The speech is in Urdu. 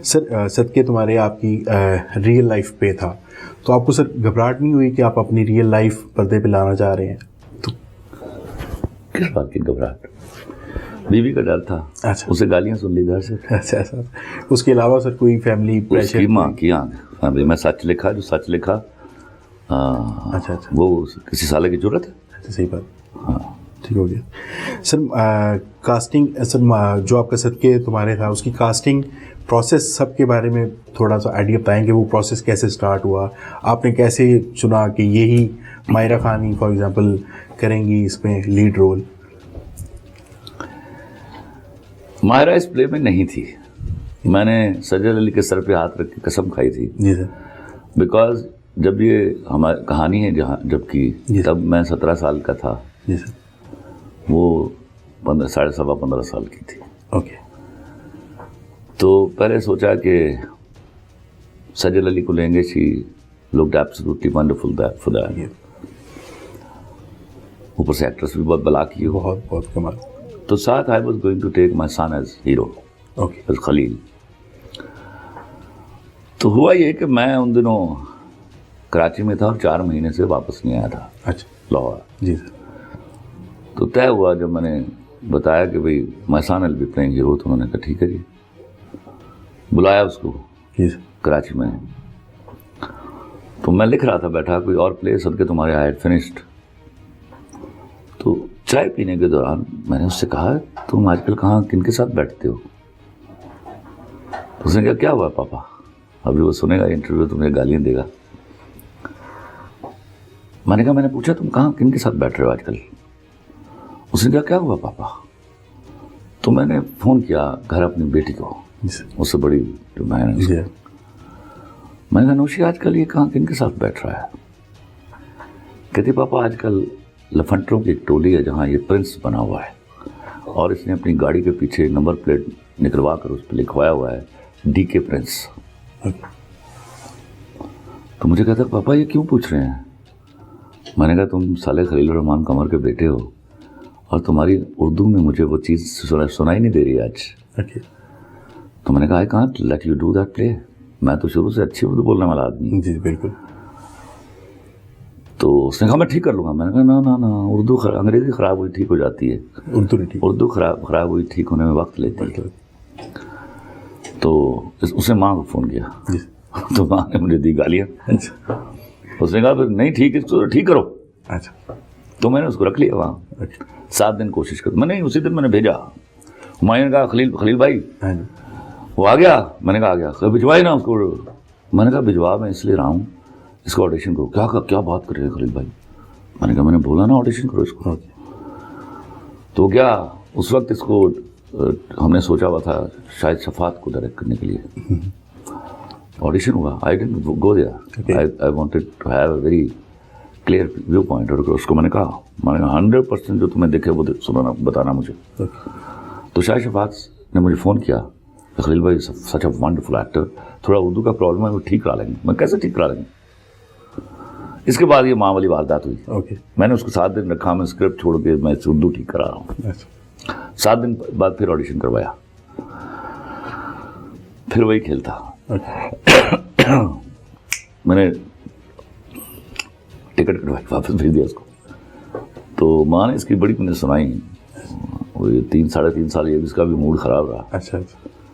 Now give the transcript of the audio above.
سر صدقے تمہارے آپ کی ریئل لائف پہ تھا تو آپ کو سر گھبراہٹ نہیں ہوئی کہ آپ اپنی ریئل لائف پردے پہ لانا چاہ رہے ہیں؟ تو کس بات کی گھبراہٹ؟ بیوی کا ڈر تھا. اچھا, اسے گالیاں سن لی گھر سے. اچھا سر, اس کے علاوہ سر کوئی فیملی اس پریشر؟ کی ماں کی آنکھ فیملی میں سچ لکھا, جو سچ لکھا اچھا اچھا, وہ کسی سالے کی ضرورت ہے. اچھا صحیح بات, ہاں ٹھیک ہو گیا. سر کاسٹنگ سر جو آپ کا صدقے تمہارے تھا اس کی کاسٹنگ پروسیس سب کے بارے میں تھوڑا سا آئیڈیا بتائیں کہ وہ پروسیس کیسے اسٹارٹ ہوا, آپ نے کیسے چنا کہ یہی ماہرہ خان ہی فار ایگزامپل کریں گی اس میں لیڈ رول؟ ماہرہ اس پلے میں نہیں تھی. میں نے سجل علی کے سر پہ ہاتھ رکھ کے قسم کھائی تھی. جی سر. بیکاز جب یہ ہماری کہانی ہے جب کی تب میں 17 سال کا تھا. جی سر. وہ 15 سال کی تھی. اوکے. تو پہلے سوچا کہ سجل علی کو لیں گے. She looked absolutely wonderful for that. اوپر سے ایکٹریس بھی بہت بلا کی, بہت بہت کمال. تو ساتھ I was going to take my son as hero. Okay. As Khalil. تو ہوا یہ کہ میں ان دنوں کراچی میں تھا اور 4 مہینے سے واپس نہیں آیا تھا. اچھا. لاہور. جی سر. تو طے ہوا جب میں نے بتایا کہ بھائی مائی سن ول بی پلئنگ ہیرو, تو انہوں نے کہا ٹھیک ہے جی. بلایا اس کو جی سر. کراچی میں. تو میں لکھ رہا تھا بیٹھا, کوئی اور پلے صدقے تمہارے آئی ہیڈ فنشڈ. تو چائے پینے کے دوران میں نے اس سے کہا تم آج کل کہاں کن کے ساتھ بیٹھتے ہو؟ اس نے کہا کیا ہوا پاپا, ابھی وہ سنے گا انٹرویو, تمہیں گالیاں دے گا. میں نے کہا میں نے پوچھا تم کہاں کن کے ساتھ بیٹھ رہے ہو آج کل؟ اس نے کہا کیا ہوا پاپا؟ تو میں نے فون کیا گھر اپنی بیٹی کو, اس سے بڑی جو بہن ہے. میں نے کہا نوشی آج کل یہ کہاں کن کے ساتھ بیٹھ رہا ہے؟ کہتی پاپا آج کل لفنٹروں کی ایک ٹولی ہے جہاں یہ پرنس بنا ہوا ہے, اور اس نے اپنی گاڑی کے پیچھے نمبر پلیٹ نکلوا کر اس پہ لکھوایا ہوا ہے ڈی کے پرنس. تو مجھے کہتا پاپا یہ کیوں پوچھ رہے ہیں؟ میں نے کہا تم سالے خلیل الرحمان قمر کے بیٹے ہو اور تمہاری اردو میں مجھے وہ چیز سنائی نہیں دے رہی آج. تو میں نے کہا I can't let you do that play. میں تو شروع سے اچھی اردو بولنے والا آدمی. جی بالکل. تو اس نے کہا میں ٹھیک کر لوں گا. میں نے کہا نا اردو انگریزی خراب ہوئی ٹھیک ہو جاتی ہے, اردو خراب ہوئی ٹھیک ہونے میں وقت لیتی ہے. تو اس نے ماں کو فون کیا, تو ماں نے مجھے دی گالیاں. اس نے کہا پھر نہیں ٹھیک اس کو ٹھیک کرو. اچھا. تو میں نے اس کو رکھ لیا وہاں. 7 دن کوشش کر, میں نے اسی دن میں نے بھیجا. ہمایوں نے کہا خلیل بھائی وہ آ گیا. میں نے کہا آ گیا. بھجوائی نا اس کو. میں نے کہا بھجوا میں اس لیے رہا ہوں اس کو آڈیشن کرو. کیا بات کر رہے ہیں خلیل بھائی؟ میں نے کہا میں نے بولا نا آڈیشن کرو اس کو. تو کیا اس وقت اس کو ہم نے سوچا ہوا تھا شاید شفاعت کو ڈائریکٹ کرنے کے لیے. آڈیشن ہوا. I didn't go there. I wanted to have a very clear viewpoint. اور اس کو میں نے کہا 100% جو تمہیں دکھے وہ سنانا بتانا مجھے. تو شاید شفاعت نے مجھے فون کیا خلیل بھائی سچ اے ونڈرفل ایکٹر, تھوڑا اردو کا پرابلم ہے وہ ٹھیک کرا لیں گے. میں کیسے ٹھیک کرا لیں گے؟ اس کے بعد یہ ماں والی واردات ہوئی. میں نے اس کو 7 دن رکھا. میں اسکرپٹ چھوڑ کے میں اردو ٹھیک کرا رہا ہوں. 7 دن بعد پھر آڈیشن کروایا. پھر وہی کھیل تھا. میں نے ٹکٹ کٹوائی واپس بھیج دیا اس کو. تو ماں نے اس کی بڑی میں نے سنائی. وہ 3 ساڑھے 3 سال یہ اس کا بھی موڈ خراب رہا. اچھا.